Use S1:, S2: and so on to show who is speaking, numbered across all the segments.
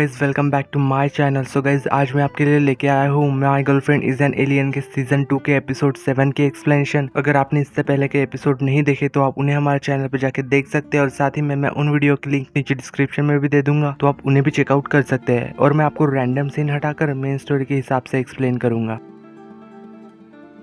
S1: Guys welcome back to my channel. So guys आज मैं आपके लिए लेके आया हूँ my girlfriend is an alien के सीजन 2 के एपिसोड 7 की एक्सप्लेनेशन। अगर आपने इससे पहले के एपिसोड नहीं देखे तो आप उन्हें हमारे चैनल पर जाके देख सकते हैं और साथ ही में मैं उन वीडियो की लिंक नीचे डिस्क्रिप्शन में भी दे दूंगा, तो आप उन्हें भी चेकआउट कर सकते हैं। और मैं आपको रैंडम सीन हटाकर मेन स्टोरी के हिसाब से एक्सप्लेन करूंगा।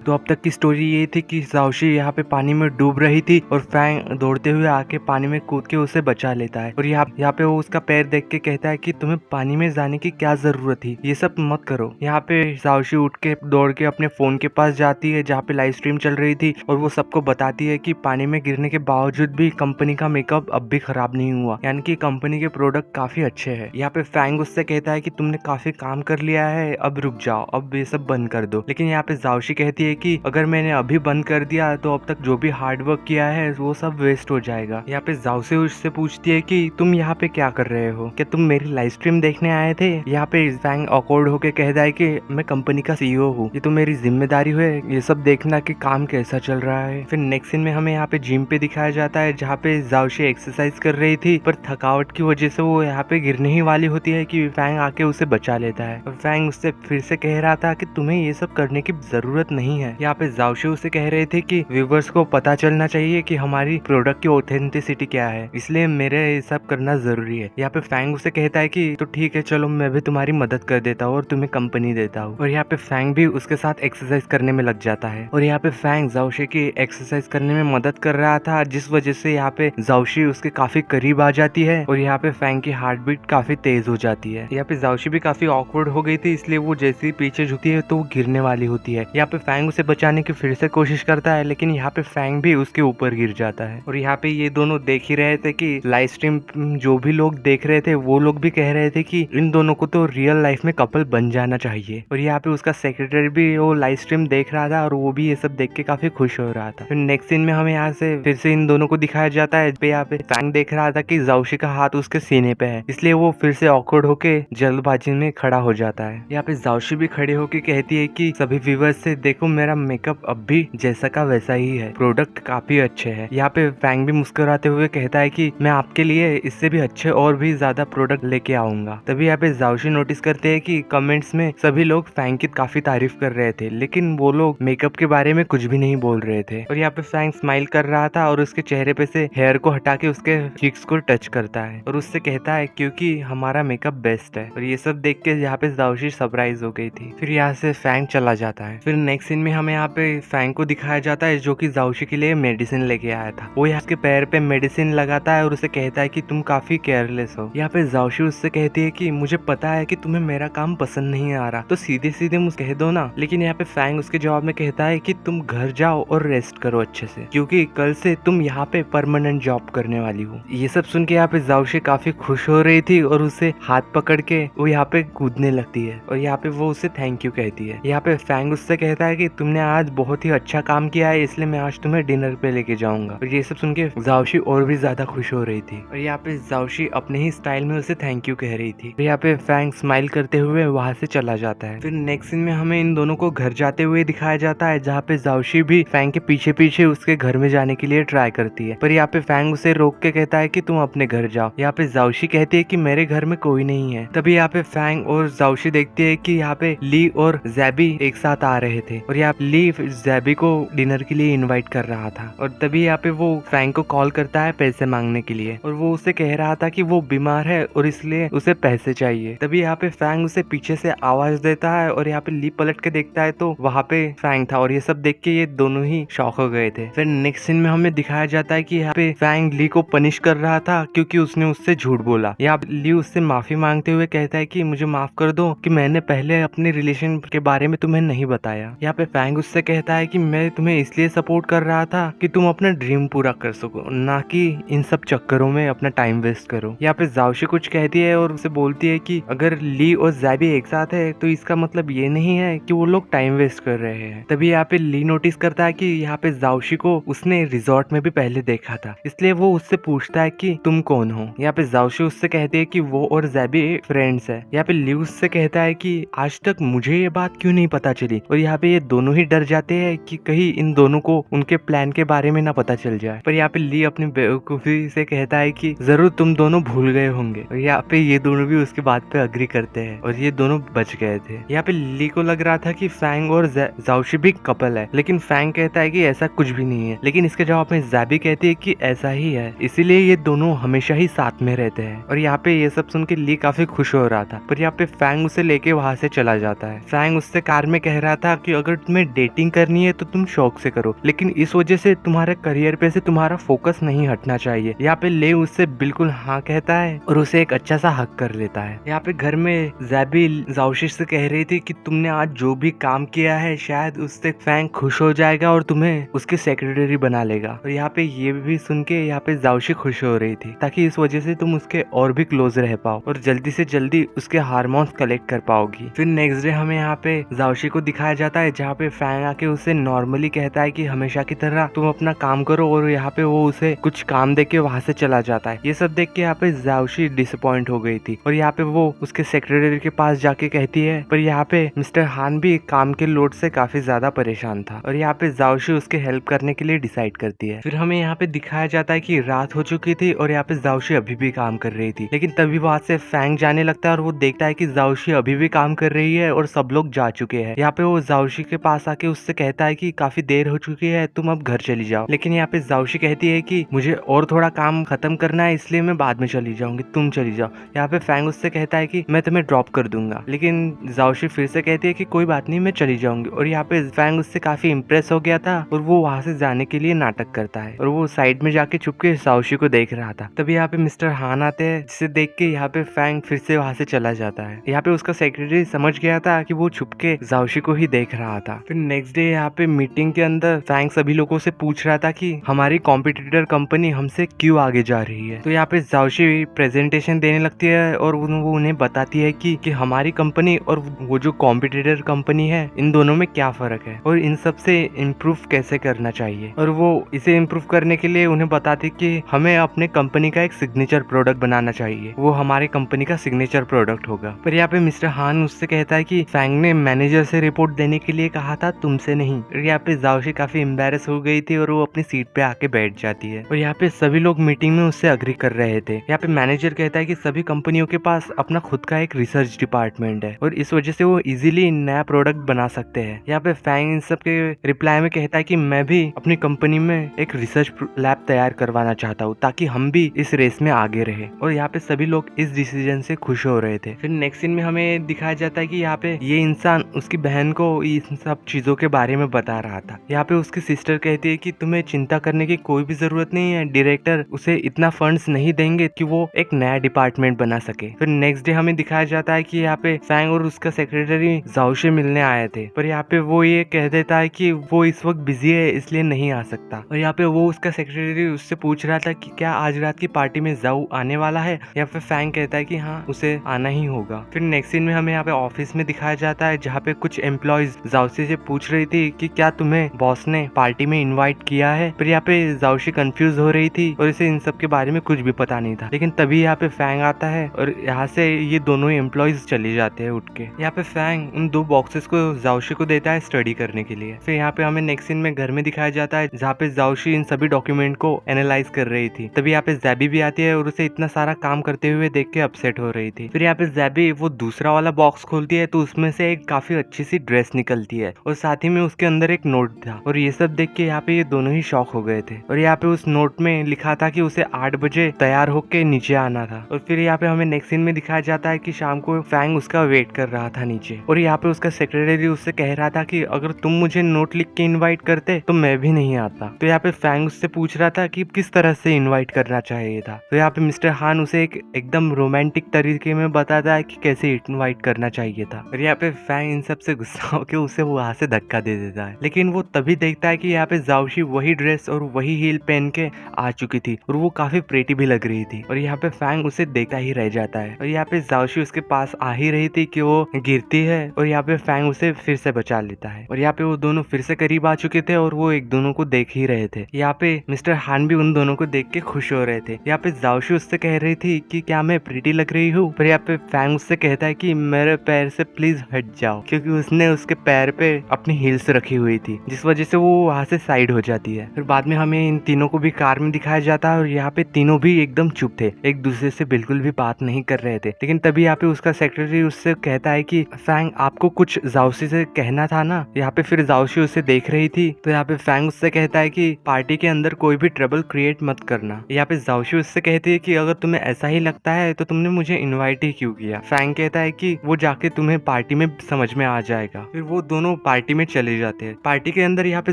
S1: तो अब तक की स्टोरी ये थी कि ज़ाओशी यहाँ पे पानी में डूब रही थी और फैंग दौड़ते हुए आके पानी में कूद के उसे बचा लेता है। और यहाँ पे वो उसका पैर देख के कहता है कि तुम्हें पानी में जाने की क्या जरूरत थी, ये सब मत करो। यहाँ पे ज़ाओशी उठ के दौड़ के अपने फोन के पास जाती है जहाँ पे लाइव स्ट्रीम चल रही थी और वो सबको बताती है कि पानी में गिरने के बावजूद भी कंपनी का मेकअप अब भी खराब नहीं हुआ, यानी कि कंपनी के प्रोडक्ट काफी अच्छे है। यहाँ पे फैंग उससे कहता है कि तुमने काफी काम कर लिया है, अब रुक जाओ, अब ये सब बंद कर दो। लेकिन यहाँ पे ज़ाओशी कहती है कि अगर मैंने अभी बंद कर दिया तो अब तक जो भी हार्ड वर्क किया है वो सब वेस्ट हो जाएगा। यहाँ पे ज़ाओशी उससे पूछती है कि तुम यहाँ पे क्या कर रहे हो, क्या तुम मेरी लाइव स्ट्रीम देखने आए थे। यहाँ पे फैंग ऑकवर्ड होके कहता है कि मैं कंपनी का सीईओ हूँ, ये तो मेरी जिम्मेदारी है ये सब देखना कि काम कैसा चल रहा है। फिर नेक्स्ट सीन में हमें यहाँ पे जिम पे दिखाया जाता है जहाँ पे ज़ाओशी एक्सरसाइज कर रही थी, पर थकावट की वजह से वो यहाँ पे गिरने ही वाली होती है कि फैंग आके उसे बचा लेता है। और फैंग उससे फिर से कह रहा था कि तुम्हें ये सब करने की जरूरत नहीं है। यहाँ पे ज़ाओशी उसे कह रहे थे कि व्यूवर्स को पता चलना चाहिए कि हमारी प्रोडक्ट की ऑथेंटिसिटी क्या है, इसलिए मेरे ये सब करना जरूरी है। यहाँ पे फैंग उसे कहता है कि तो ठीक है चलो मैं भी तुम्हारी मदद कर देता हूँ और तुम्हें कंपनी देता हूँ। और यहाँ पे फैंग भी उसके साथ एक्सरसाइज करने में लग जाता है। और यहाँ पे फैंग ज़ाओशी की एक्सरसाइज करने में मदद कर रहा था, जिस वजह से यहाँ पे ज़ाओशी उसके काफी करीब आ जाती है और यहाँ पे फैंग की हार्ट बीट काफी तेज हो जाती है। यहाँ पे ज़ाओशी भी काफी ऑकवर्ड हो गई थी, इसलिए वो जैसे ही पीछे झुकती है तो वो गिरने वाली होती है। यहाँ पे फैंग उसे बचाने की फिर से कोशिश करता है, लेकिन यहाँ पे फैंग भी उसके ऊपर गिर जाता है। और यहाँ पे ये दोनों देख ही रहे थे कि लाइव स्ट्रीम जो भी लोग देख रहे थे वो लोग भी कह रहे थे कि इन दोनों को तो रियल लाइफ में कपल बन जाना चाहिए। और यहाँ पे उसका सेक्रेटरी भी वो लाइव स्ट्रीम देख रहा था और वो भी ये सब देख के काफी खुश हो रहा था। फिर नेक्स्ट सीन में हमें यहाँ से फिर से इन दोनों को दिखाया जाता है। यहाँ पे फैंग देख रहा था कि ज़ाओशी का हाथ उसके सीने पे है, इसलिए वो फिर से ऑकवर्ड होके जल्दबाजी में खड़ा हो जाता है। यहाँ पे ज़ाओशी भी खड़े होके कहती है कि सभी व्यूअर्स से देखो मेरा मेकअप अब भी जैसा का वैसा ही है, प्रोडक्ट काफी अच्छे हैं। यहाँ पे फैंग भी मुस्कुराते हुए कहता है कि मैं आपके लिए इससे भी अच्छे और भी ज्यादा प्रोडक्ट लेके आऊंगा। तभी यहाँ पे ज़ाओशी नोटिस करते हैं कि कमेंट्स में सभी लोग फैंग की काफी तारीफ कर रहे थे, लेकिन वो लोग मेकअप के बारे में कुछ भी नहीं बोल रहे थे। और यहाँ पे फैंग स्माइल कर रहा था और उसके चेहरे पे से हेयर को हटा के उसके चीक्स को टच करता है और उससे कहता है क्योंकि हमारा मेकअप बेस्ट है। और ये सब देख के यहाँ पे ज़ाओशी सरप्राइज हो गई थी। फिर यहाँ से फैंग चला जाता है। फिर नेक्स्ट सीन में हमें यहाँ पे फैंग को दिखाया जाता है जो कि ज़ाओशी के लिए मेडिसिन लेके आया था। वो यहाँ के पैर पे मेडिसिन लगाता है और उसे कहता है कि तुम काफी केयरलेस हो। यहाँ पे ज़ाओशी उससे कहती है कि मुझे पता है कि तुम्हें मेरा काम पसंद नहीं आ रहा, तो सीधे सीधे मुझे कह दो ना। लेकिन यहाँ पे फैंग उसके जवाब में कहता है कि तुम घर जाओ और रेस्ट करो अच्छे से, क्योंकि कल से तुम यहाँ पे परमानेंट जॉब करने वाली हो। ये सब सुन के यहाँ पे ज़ाओशी काफी खुश हो रही थी और उसे हाथ पकड़ के वो यहाँ पे कूदने लगती है और यहाँ पे वो उसे थैंक यू कहती है। यहाँ पे फैंग उससे कहता है कि तुमने आज बहुत ही अच्छा काम किया है, इसलिए मैं आज तुम्हें डिनर पे लेके जाऊंगा। और ये सब सुन के ज़ाओशी और भी ज्यादा खुश हो रही थी और यहाँ पे ज़ाओशी अपने ही स्टाइल में उसे थैंक यू कह रही थी। यहाँ पे फैंग स्माइल करते हुए वहां से चला जाता है। फिर नेक्स्ट सीन में हमें इन दोनों को घर जाते हुए दिखाया जाता है जहाँ पे ज़ाओशी भी फैंग के पीछे पीछे उसके घर में जाने के लिए ट्राई करती है, पर यहाँ पे फैंग उसे रोक के कहता है कि तुम अपने घर जाओ। यहाँ पे ज़ाओशी कहती है कि मेरे घर में कोई नहीं है। तभी यहाँ पे फैंग और ज़ाओशी देखती है कि यहाँ पे ली और ज़ैबी एक साथ आ रहे थे और यहाँ ली ज़ैबी को डिनर के लिए इनवाइट कर रहा था। और तभी यहाँ पे वो फैंग को कॉल करता है पैसे मांगने के लिए और वो उसे कह रहा था कि वो बीमार है और इसलिए उसे पैसे चाहिए। तभी यहाँ पे फैंग उसे पीछे से आवाज देता है और यहाँ पे ली पलट के देखता है तो वहाँ पे फैंग था और ये सब देख के ये दोनों ही शॉक हो गए थे। फिर नेक्स्ट सीन में हमें दिखाया जाता है कि यहाँ पे फैंग ली को पनिश कर रहा था क्योंकि उसने उससे झूठ बोला। यहाँ ली उससे माफी मांगते हुए कहता है कि मुझे माफ कर दो कि मैंने पहले अपने रिलेशन के बारे में तुम्हें नहीं बताया। यहाँ पे फैंग उससे कहता है कि मैं तुम्हें इसलिए सपोर्ट कर रहा था कि तुम अपना ड्रीम पूरा कर सको, ना कि इन सब चक्करों में अपना टाइम वेस्ट करो। यहाँ पे ज़ाओशी कुछ कहती है और उसे बोलती है कि अगर ली और ज़ैबी एक साथ है तो इसका मतलब ये नहीं है कि वो लोग टाइम वेस्ट कर रहे हैं। तभी यहाँ पे ली नोटिस करता है कि यहाँ पे ज़ाओशी को उसने रिजॉर्ट में भी पहले देखा था, इसलिए वो उससे पूछता है कि तुम कौन हो। यहाँ पे ज़ाओशी उससे कहती है कि वो और ज़ैबी फ्रेंड्स है। यहाँ पे ली उससे कहता है कि आज तक मुझे ये बात क्यों नहीं पता चली। और यहाँ पे ये दोनों ही डर जाते हैं कि कहीं इन दोनों को उनके प्लान के बारे में ना पता चल जाए। पर यहाँ पे ली अपनी बेवकूफी से कहता है कि जरूर तुम दोनों भूल गए होंगे, और यहाँ पे ये दोनों भी उसकी बात पे अग्री करते हैं और ये दोनों बच गए थे। यहाँ पे ली को लग रहा था कि फैंग और जाओशी भी कपल है, लेकिन फैंग कहता है कि ऐसा कुछ भी नहीं है, लेकिन इसके जवाब में ज़ैबी कहती है कि ऐसा ही है, इसीलिए ये दोनों हमेशा ही साथ में रहते हैं। और यहाँ पे ये सब सुन के ली काफी खुश हो रहा था, पर यहाँ पे फैंग उसे लेके वहां से चला जाता है। फैंग उससे कार में कह रहा था कि अगर तुम्हें डेटिंग करनी है तो तुम शौक से करो, लेकिन इस वजह से तुम्हारे करियर पे से तुम्हारा फोकस नहीं हटना चाहिए। यहाँ पे ले उससे बिल्कुल हाँ कहता है और उसे एक अच्छा सा हक कर लेता है। यहाँ पे घर में ज़ैबी जाओशी से कह रही थी कि तुमने आज जो भी काम किया है शायद उससे फैंग खुश हो जाएगा और तुम्हें उसकी सेक्रेटरी बना लेगा। और यहाँ पे ये भी सुन के यहाँ पे जाओशी खुश हो रही थी, ताकि इस वजह से तुम उसके और भी क्लोज रह पाओ और जल्दी से जल्दी उसके हार्मोन्स कलेक्ट कर पाओगी। फिर नेक्स्ट डे हमें यहाँ पे जाओशी को दिखाया जाता है, जहाँ पे फैंग आके उसे नॉर्मली कहता है कि हमेशा की तरह तुम अपना काम करो, और यहाँ पे वो उसे कुछ काम दे के वहाँ से चला जाता है। ये सब देख के यहाँ पे जाओशी डिसअपॉइंट हो गई थी और यहाँ पे वो उसके सेक्रेटरी के पास जाके कहती है, पर यहाँ पे मिस्टर हान भी काम के लोड से काफी ज्यादा परेशान था और यहाँ पे जाओशी उसके हेल्प करने के लिए डिसाइड करती है। फिर हमें यहाँ पे दिखाया जाता है कि रात हो चुकी थी और यहाँ पे जाओशी अभी भी काम कर रही थी, लेकिन तभी वहाँ से फैंग जाने लगता है और वो देखता है कि जाओशी अभी भी काम कर रही है और सब लोग जा चुके हैं। यहाँ पे वो जाओशी के पास आके उससे कहता है कि काफी देर हो चुकी है, तुम अब घर चली जाओ, लेकिन यहाँ पे जाओशी कहती है कि मुझे और थोड़ा काम खत्म करना है, इसलिए मैं बाद में चली जाऊंगी, तुम चली जाओ। यहाँ पे फैंग उससे कहता है कि मैं तुम्हें ड्रॉप कर दूंगा, लेकिन जाओशी फिर से कहती है कि कोई बात नहीं, मैं चली जाऊंगी। और यहाँ पे फैंग उससे काफी इम्प्रेस हो गया था और वो वहाँ से जाने के लिए नाटक करता है और वो साइड में जाके चुपके जाओशी को देख रहा था। तभी यहाँ पे मिस्टर हान आते हैं, जिसे देख के यहाँ पे फैंग फिर से वहाँ से चला जाता है। यहाँ पे उसका सेक्रेटरी समझ गया था कि वो छुपके जाओशी को ही देख रहा था। फिर नेक्स्ट डे यहाँ पे मीटिंग के अंदर फैंग सभी लोगों से पूछ रहा था कि हमारी कॉम्पिटिटर कंपनी हमसे क्यों आगे जा रही है। तो यहाँ पे जाओशी प्रेजेंटेशन देने लगती है और वो उन्हें बताती है कि हमारी कंपनी और वो जो कॉम्पिटिटर कंपनी है, इन दोनों में क्या फर्क है और इन सब से इम्प्रूव कैसे करना चाहिए। और वो इसे इम्प्रूव करने के लिए उन्हें बताती कि हमें अपने कंपनी का एक सिग्नेचर प्रोडक्ट बनाना चाहिए, वो हमारे कंपनी का सिग्नेचर प्रोडक्ट होगा। पर यहाँ पे मिस्टर हान उससे कहता है कि फैंग ने मैनेजर से रिपोर्ट देने के लिए कहा था, तुमसे नहीं। और यहाँ पे जाओशी काफी एम्बैरेस हो गई थी और वो अपनी सीट पे आके बैठ जाती है। और यहाँ पे सभी लोग मीटिंग में उससे अग्री कर रहे थे। यहाँ पे मैनेजर कहता है कि सभी कंपनियों के पास अपना खुद का एक रिसर्च डिपार्टमेंट है और इस वजह से वो इजीली नया प्रोडक्ट बना सकते हैं। यहाँ पे फैंग इन सब के रिप्लाई में कहता है कि मैं भी अपनी कंपनी में एक रिसर्च लैब तैयार करवाना चाहता हूँ, ताकि हम भी इस रेस में आगे रहे। और यहाँ पे सभी लोग इस डिसीजन से खुश हो रहे थे। फिर नेक्स्ट सीन में हमें दिखाया जाता है कि यहाँ पे ये इंसान उसकी बहन को इन सब चीजों के बारे में बता रहा था। यहाँ पे उसकी सिस्टर कहती है कि तुम्हें चिंता करने की कोई भी जरूरत नहीं है, डायरेक्टर उसे इतना फंड्स नहीं देंगे कि वो एक नया डिपार्टमेंट बना सके। फिर नेक्स्ट डे हमें दिखाया जाता है कि यहाँ पे फैंग और उसका सेक्रेटरी जाओशी मिलने आए थे, पर यहाँ पे वो ये कह देता है कि वो इस वक्त बिजी है इसलिए नहीं आ सकता। और यहाँ पे वो उसका सेक्रेटरी उससे पूछ रहा था कि क्या आज रात की पार्टी में जाऊ आने वाला है, या फिर फैंग कहता है कि हाँ उसे आना ही होगा। फिर नेक्स्ट सीन में हमें यहाँ पे ऑफिस में दिखाया जाता है, जहाँ पे कुछ एम्प्लॉयज जाओशी से पूछ रही थी कि क्या तुम्हें बॉस ने पार्टी में इनवाइट किया है। फिर यहाँ पे जाओशी कंफ्यूज हो रही थी और इसे इन सब के बारे में कुछ भी पता नहीं था, लेकिन तभी यहाँ पे फैंग आता है और यहाँ से ये दोनों एम्प्लॉयज चले जाते हैं उठ के। यहाँ पे फैंग उन 2 बॉक्सेस को जाओशी को देता है स्टडी करने के लिए। फिर यहाँ पे हमें नेक्स्ट सीन में घर में दिखाया जाता है, जहाँ पे जाओशी इन सभी डॉक्यूमेंट को एनालाइज कर रही थी। तभी यहाँ पे ज़ैबी भी आती है और उसे इतना सारा काम करते हुए देख के अपसेट हो रही थी। फिर यहाँ पे ज़ैबी वो दूसरा वाला बॉक्स खोलती है तो उसमें से एक काफी अच्छी सी ड्रेस निकलती है और साथ ही में उसके अंदर एक नोट था। और ये सब देख के यहाँ पे ये दोनों ही शॉक हो गए थे। और यहाँ पे उस नोट में लिखा था कि उसे 8 बजे तैयार होके नीचे आना था। और फिर यहाँ पे हमें नेक्स्ट सीन में दिखाया जाता है कि शाम को फैंग उसका वेट कर रहा था नीचे, और यहाँ पे उसका सेक्रेटरी उससे कह रहा था कि अगर तुम मुझे नोट लिख के इनवाइट करते तो मैं भी नहीं आता। तो यहाँ पे फैंग उससे पूछ रहा था कि किस तरह से इनवाइट करना चाहिए था। तो यहाँ पे मिस्टर हान उसे एक एकदम रोमांटिक तरीके में बताता है कि कैसे इनवाइट करना चाहिए था। और यहाँ पे फैंग इन सब से गुस्सा होकर उसे वहां से धक्का दे देता है, लेकिन वो तभी देखता है कि यहाँ पे जाओशी वही ड्रेस और वही हील पहन के आ चुकी थी और वो काफी प्रेटी भी लग रही थी। और यहाँ पे फैंग उसे देखता ही रह जाता है। और यहाँ पे जाओशी उसके पास आ ही रही थी कि वो गिरती है और यहाँ पे फैंग उसे फिर से बचा लेता है। और यहाँ पे वो दोनों फिर से करीब आ चुके थे और वो एक दोनों को देख ही रहे थे। यहाँ पे मिस्टर हान भी उन दोनों को देख के खुश हो रहे थे। यहाँ पे जाओशी उससे कह रही थी कि क्या मैं प्रीटी लग रही हूँ, पर यहाँ पे फैंग उससे कहता है कि मेरे पैर से प्लीज हट जाओ, क्योंकि उसने उसके पैर पे अपनी हील्स रखी हुई थी, जिस वजह से वो वहाँ से साइड हो जाती है। फिर बाद में हमें इन तीनों को भी कार में दिखाया जाता है और यहाँ पे तीनों भी एकदम चुप थे, एक दूसरे से बिल्कुल भी बात नहीं कर रहे थे। लेकिन तभी यहाँ पे उसका सेक्रेटरी उससे कहता है कि फैंग आपको कुछ जाओशी से कहना था ना। यहाँ पे फिर जाओशी उसे देख रही थी, तो यहाँ पे फैंग उससे कहता है कि पार्टी के अंदर कोई भी ट्रबल क्रिएट मत करना। यहाँ पे जाओशी उससे कहती है कि अगर तुम्हें ऐसा ही लगता है तो तुमने मुझे इनवाइट ही क्यों किया। फैंग कहता है कि वो जाके तुम्हें पार्टी में समझ में आ जाएगा। फिर वो दोनों पार्टी में चले जाते हैं। पार्टी के अंदर यहाँ पे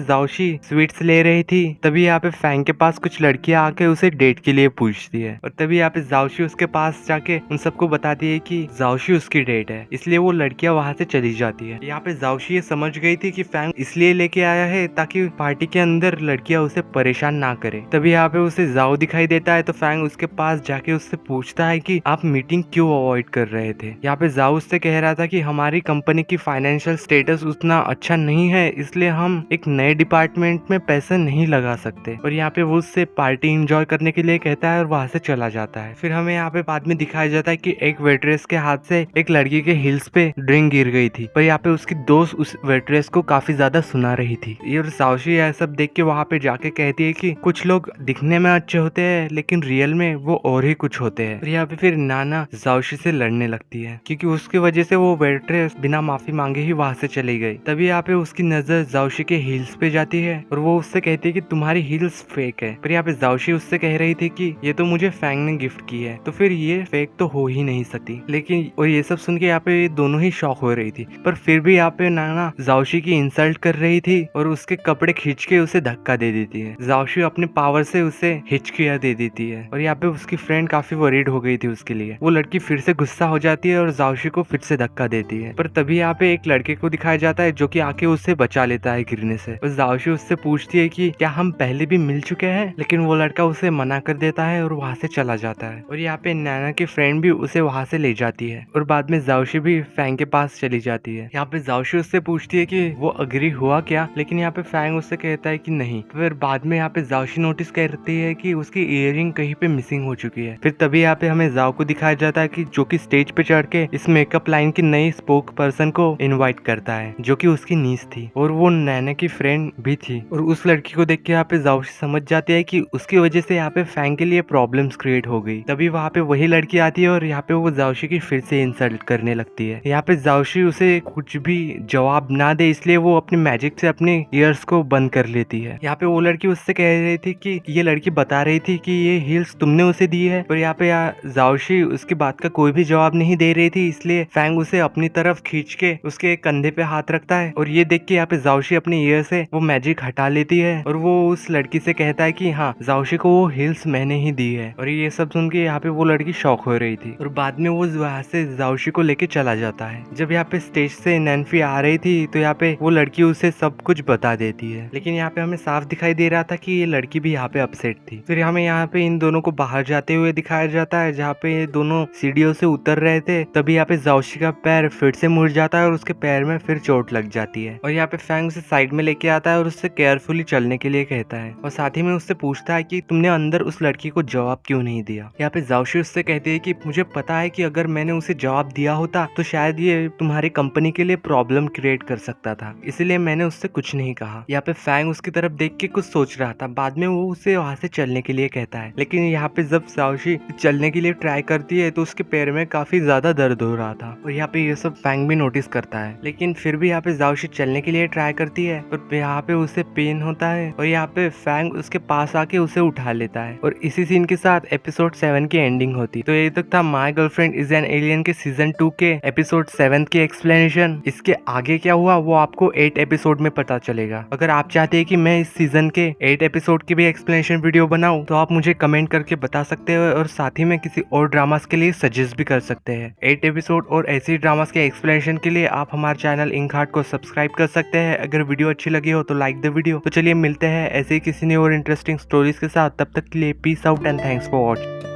S1: जाओशी स्वीट्स ले रही थी, तभी यहाँ पे फैंग के पास कुछ लड़कियां आके उसे डेट के लिए पूछती है और तभी यहाँ पे जाओशी उसके पास जाके उन सबको बताती है कि जाओशी उसकी डेट है, इसलिए वो लड़कियां वहां से चली जाती है। यहाँ पे जाओशी ये समझ गई थी कि फैंग इसलिए लेके आया है ताकि पार्टी के अंदर लड़कियां उसे परेशान ना करे। तभी यहाँ पे उसे जाओ दिखाई देता है, तो फैंग उसके पास जाके उससे पूछता है कि आप मीटिंग क्यों अवॉइड कर रहे थे। यहाँ पे जाओ उससे कह रहा था कि हमारी कंपनी की फाइनेंशियल स्टेटस उतना अच्छा नहीं है, इसलिए हम एक नए डिपार्टमेंट में पैसे नहीं लगा सकते। और यहाँ पे वो उससे पार्टी एंजॉय करने के लिए कहता है और वहां से चला जाता है। फिर हमें यहाँ पे बाद में दिखाया जाता है कि एक वेट्रेस के हाथ से एक लड़की के हिल्स पे ड्रिंक गिर गई थी, पर यहाँ पे उसकी दोस्त उस वेट्रेस को काफी ज्यादा सुना रही थी। ये और जाओशी यह सब देख के वहाँ पे जाके कहती है कि कुछ लोग दिखने में अच्छे होते हैं लेकिन रियल में वो और ही कुछ होते हैं। और यहाँ पे फिर नाना जाओशी से लड़ने लगती है क्योंकि उसकी वजह से वो वेट्रेस बिना माफी मांगे ही वहाँ से चली गई। तभी यहाँ पे उसकी नजर जाओशी के हील्स पे जाती है और वो उससे कहती है कि तुम्हारी हील्स फेक है। पर यहाँ पे जाओशी उससे कह रही थी कि ये तो मुझे फैंग ने गिफ्ट की है, तो फिर ये फेक तो हो ही नहीं सकती। लेकिन और ये सब सुन के यहाँ पे दोनों ही शॉक हो रही थी, पर फिर भी यहाँ पे नाना जाओशी की इंसल्ट कर रही थी और उसके कपड़े खींच के उसे धक्का दे देती है। जाओशी अपने पावर से उसे हिचकिया दे देती है और यहाँ पे उसकी फ्रेंड काफी वरीड हो गई थी उसके लिए। वो लड़की फिर से गुस्सा हो जाती है और जाओशी को फिर से धक्का देती है। पर तभी यहाँ पे एक लड़के को दिखाया जाता है जो कि आके उसे बचा लेता है गिरने से। और जाओशी उससे पूछती है कि क्या हम पहले भी मिल चुके हैं, लेकिन वो लड़का उसे मना कर देता है और वहाँ से चला जाता है। और यहाँ पे नाना की फ्रेंड भी उसे वहाँ से ले जाती है और बाद में जाओशी भी फैंग के पास चली जाती है। यहाँ पे जाओशी उससे पूछती है कि वो अग्री हुआ क्या, लेकिन यहाँ पे फैंग उससे कहता है कि नहीं। फिर बाद में यहाँ पे जाओशी नोटिस करती है कि उसकी इयररिंग कहीं पे मिसिंग हो चुकी है। फिर तभी यहाँ पे हमें जाओ को दिखाया जाता है कि जो कि स्टेज पे चढ़ के इस मेकअप लाइन की नई स्पोक पर्सन को इनवाइट करता है, जो कि उसकी नीस थी और वो नैना की फ्रेंड भी थी। और उस लड़की को देख के यहाँ पे जाओशी समझ जाती है कि उसकी वजह से यहाँ पे फैंग के लिए प्रॉब्लम्स क्रिएट हो गई। तभी वहाँ पे वही लड़की आती है और यहाँ पे वो जाओशी की फिर से इंसल्ट करने लगती है। यहाँ पे जाओशी उसे कुछ भी जवाब ना दे, इसलिए वो अपनी मैजिक से अपने ईयर्स को बंद कर लेती है। यहाँ पे वो लड़की उससे कह रही थी कि ये लड़की बता रही थी कि ये हील्स तुमने उसे दी है, पर यहाँ पे जाओशी उसकी बात का कोई भी जवाब नहीं दे रही थी, इसलिए फैंग उसे अपनी तरफ खींच के उसके कंधे पे हाथ रखता है और ये देख के यहाँ पे जाओशी अपने ईयर से वो मैजिक हटा लेती है और वो उस लड़की से कहता है कि हाँ, जाओशी को वो हील्स मैंने ही दी है। और ये सब सुन के यहाँ पे वो लड़की शॉक हो रही थी और बाद में वो वहाँ से जाओशी को लेके चला जाता है। जब यहाँ पे स्टेज से नैन्फी आ रही थी तो यहाँ पे वो लड़की उसे सब कुछ बता देती है, लेकिन यहाँ पे हमें साफ दिखाई दे रहा था कि ये लड़की भी यहाँ पे अपसेट थी। फिर हमें यहाँ पे इन दोनों को बाहर जाते हुए दिखाया जाता है, जहाँ पे ये दोनों सीढ़ियों से उतर रहे थे। तभी यहाँ पे जाओशी का पैर फिर से मुड़ जाता है और उसके पैर में फिर चोट लग जाती है और यहाँ पे फैंग उसे साइड में लेके आता है और उससे केयरफुली चलने के लिए कहता है और साथ ही में उससे पूछता है कि तुमने अंदर उस लड़की को जवाब क्यों नहीं दिया। यहाँ पे जाओशी उससे कहती है कि मुझे पता है कि अगर मैंने उसे जवाब दिया होता तो शायद ये तुम्हारी कंपनी के लिए प्रॉब्लम क्रिएट कर सकता था, इसलिए मैंने उससे कुछ नहीं कहा। यहाँ पे फैंग उसकी तरफ देख के कुछ सोच रहा था। बाद में वो उसे वहां से चलने के लिए कहता है, लेकिन यहाँ पे जब जाओशी चलने के लिए ट्राई करती है तो उसके पैर में काफी ज्यादा दर्द हो रहा था और यहाँ पे ये सब फैंग भी नोटिस करता है। लेकिन फिर भी यहाँ पे जाओशी चलने के लिए ट्राई करती है पर यहाँ पे उसे पेन होता है और यहाँ पे फैंग उसके पास आके उसे उठा लेता है और इसी सीन के साथ एपिसोड 7 की एंडिंग होती। तो ये तक था my girlfriend is an alien के सीजन 2 के एपिसोड 7 की एक्सप्लेनेशन। इसके आगे क्या हुआ वो आपको 8 एपिसोड में पता चलेगा। अगर आप चाहते हैं कि मैं इस सीजन के 8 एपिसोड की भी एक्सप्लेनेशन वीडियो बनाऊं तो आप मुझे कमेंट करके बता सकते हो और साथ ही में किसी और ड्रामास के लिए सजेस्ट भी कर सकते हैं। 8 एपिसोड और ऐसी ड्रामास के एक्सप्लेनेशन के लिए आप हमारे चैनल इंक हार्ट को सब्सक्राइब कर सकते हैं। अगर वीडियो अच्छी लगी हो तो लाइक द वीडियो। तो चलिए मिलते हैं ऐसे ही किसी ने और इंटरेस्टिंग स्टोरीज के साथ। तब तक के लिए peace out and thanks for watching.